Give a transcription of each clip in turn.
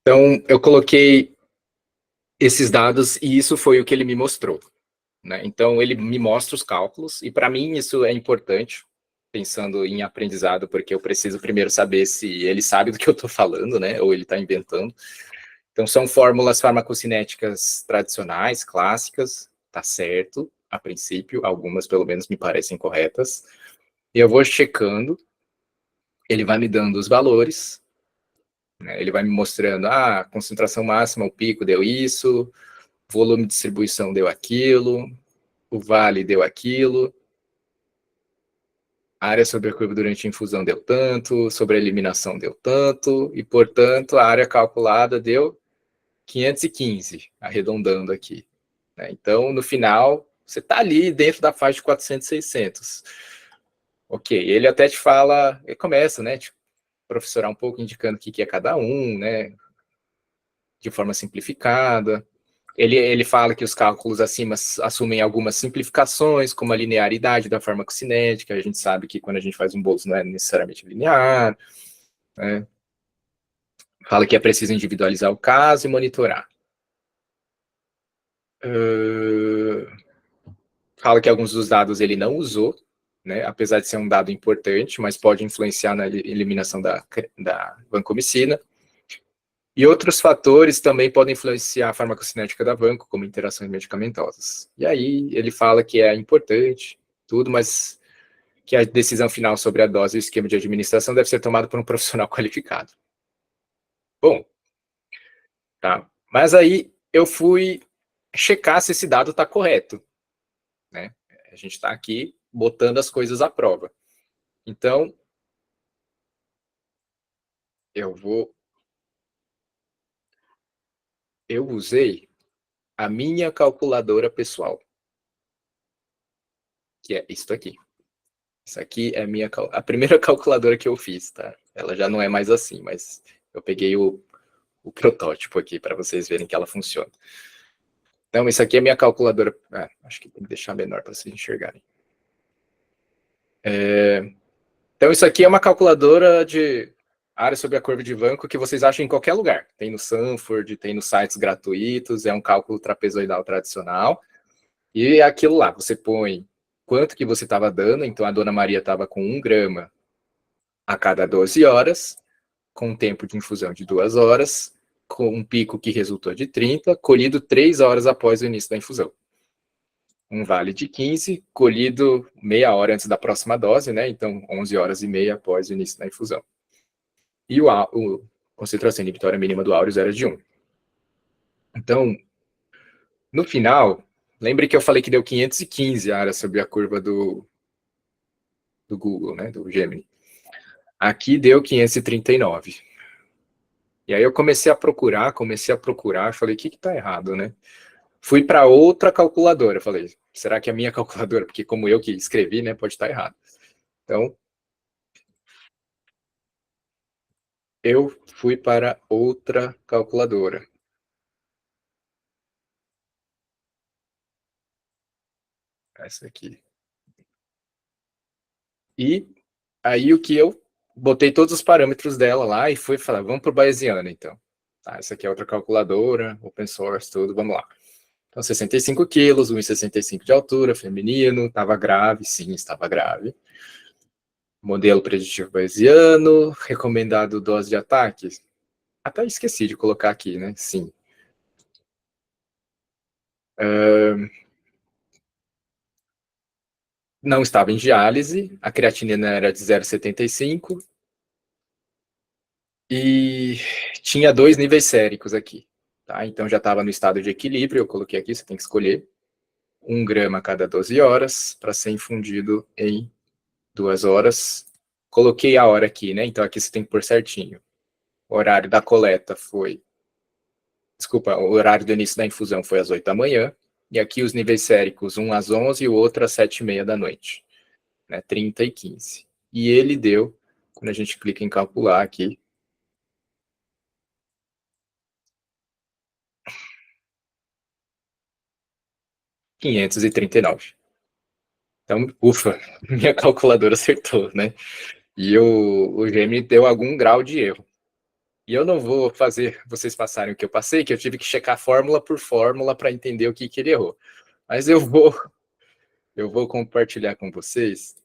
Então, eu coloquei esses dados e isso foi o que ele me mostrou, né? Então, ele me mostra os cálculos e, para mim, isso é importante, pensando em aprendizado, porque eu preciso primeiro saber se ele sabe do que eu estou falando, né? Ou ele está inventando. Então, são fórmulas farmacocinéticas tradicionais, clássicas, tá certo, a princípio, algumas, pelo menos, me parecem corretas. E eu vou checando, ele vai me dando os valores, né? Ele vai me mostrando, a concentração máxima, o pico deu isso, volume de distribuição deu aquilo, o vale deu aquilo, a área sobre a curva durante a infusão deu tanto, sobre a eliminação deu tanto, e, portanto, a área calculada deu 515, arredondando aqui, né? Então, no final, você está ali dentro da faixa de 400, 600. Ok, ele até te fala, ele começa, né, tipo, professorar um pouco, indicando o que é cada um, né, de forma simplificada. Ele fala que os cálculos acima assumem algumas simplificações, como a linearidade da farmacocinética. A gente sabe que quando a gente faz um bolso não é necessariamente linear, né? Fala que é preciso individualizar o caso e monitorar. Fala que alguns dos dados ele não usou, né? Apesar de ser um dado importante, mas pode influenciar na eliminação da vancomicina. E outros fatores também podem influenciar a farmacocinética da vanco, como interações medicamentosas. E aí ele fala que é importante, tudo, mas que a decisão final sobre a dose e o esquema de administração deve ser tomada por um profissional qualificado. Bom, tá. Mas aí eu fui checar se esse dado está correto, né? A gente está aqui botando as coisas à prova. Então, eu usei a minha calculadora pessoal, que é isso aqui. Isso aqui é a primeira calculadora que eu fiz, tá? Ela já não é mais assim, mas eu peguei o protótipo aqui para vocês verem que ela funciona. Então, isso aqui é minha calculadora. Acho que tem que deixar menor para vocês enxergarem. Então, isso aqui é uma calculadora de área sobre a curva de Vanco que vocês acham em qualquer lugar. Tem no Sanford, tem nos sites gratuitos, é um cálculo trapezoidal tradicional. E é aquilo lá, você põe quanto que você estava dando, então a dona Maria estava com 1 grama a cada 12 horas, com um tempo de infusão de 2 horas, com um pico que resultou de 30, colhido 3 horas após o início da infusão. Um vale de 15, colhido meia hora antes da próxima dose, né? Então, 11 horas e meia após o início da infusão. E a concentração inibitória mínima do áureos era de 1. Então, no final, lembre que eu falei que deu 515 a área sobre a curva do Google, né? Do Gemini. Aqui deu 539. E aí eu comecei a procurar, falei, o que está errado, né? Fui para outra calculadora, falei, será que é a minha calculadora? Porque como eu que escrevi, né, pode estar errado. Então, eu fui para outra calculadora. Essa aqui. E aí o que eu botei todos os parâmetros dela lá e fui falar, vamos para o Bayesiano, então. Tá, essa aqui é outra calculadora, open source, tudo, vamos lá. Então, 65 quilos, 1,65 de altura, feminino, estava grave, sim, estava grave. Modelo preditivo bayesiano, recomendado dose de ataque. Até esqueci de colocar aqui, né? Sim. Não estava em diálise, a creatinina era de 0,75 e tinha 2 níveis séricos aqui. Tá? Então já estava no estado de equilíbrio, eu coloquei aqui, você tem que escolher 1 grama a cada 12 horas para ser infundido em 2 horas. Coloquei a hora aqui, né? Então aqui você tem que pôr certinho. O horário da coleta foi... Desculpa, o horário do início da infusão foi às 8 da manhã. E aqui os níveis séricos, um às 11 e o outro às 7h30 da noite. Né? 30 e 15. E ele deu, quando a gente clica em calcular aqui, 539. Então, ufa, minha calculadora acertou, né? E o Gemini deu algum grau de erro. E eu não vou fazer vocês passarem o que eu passei, que eu tive que checar fórmula por fórmula para entender o que, que ele errou. Mas eu vou compartilhar com vocês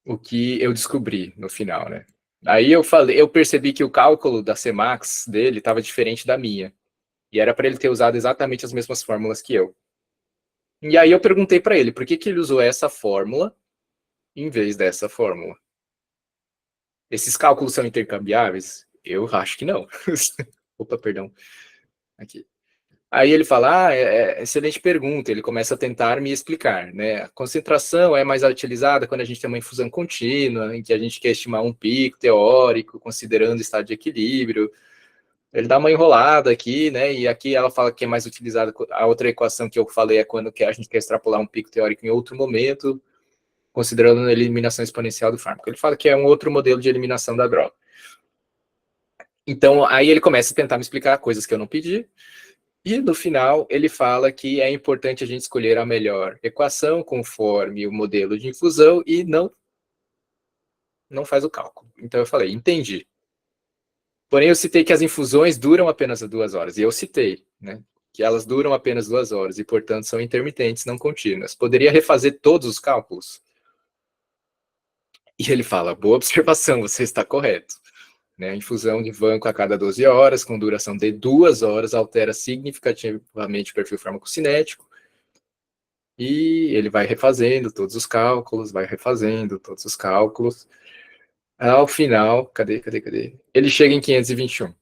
o que eu descobri no final, né? Aí eu percebi que o cálculo da Cmax dele estava diferente da minha. E era para ele ter usado exatamente as mesmas fórmulas que eu. E aí eu perguntei para ele por que, que ele usou essa fórmula em vez dessa fórmula. Esses cálculos são intercambiáveis? Eu acho que não. Opa, perdão. Aqui. Aí ele fala, excelente pergunta. Ele começa a tentar me explicar, né? A concentração é mais utilizada quando a gente tem uma infusão contínua, em que a gente quer estimar um pico teórico, considerando o estado de equilíbrio. Ele dá uma enrolada aqui, né? E aqui ela fala que é mais utilizada. A outra equação que eu falei é quando a gente quer extrapolar um pico teórico em outro momento, considerando a eliminação exponencial do fármaco. Ele fala que é um outro modelo de eliminação da droga. Então, aí ele começa a tentar me explicar coisas que eu não pedi, e no final ele fala que é importante a gente escolher a melhor equação conforme o modelo de infusão e não faz o cálculo. Então eu falei, entendi. Porém, eu citei que as infusões duram apenas 2 horas, e eu citei, né? Que elas duram apenas 2 horas e, portanto, são intermitentes, não contínuas. Poderia refazer todos os cálculos? E ele fala, boa observação, você está correto. Né? Infusão de vanco a cada 12 horas, com duração de 2 horas, altera significativamente o perfil farmacocinético, e ele vai refazendo todos os cálculos, vai refazendo todos os cálculos. Ao final, cadê? Ele chega em 521.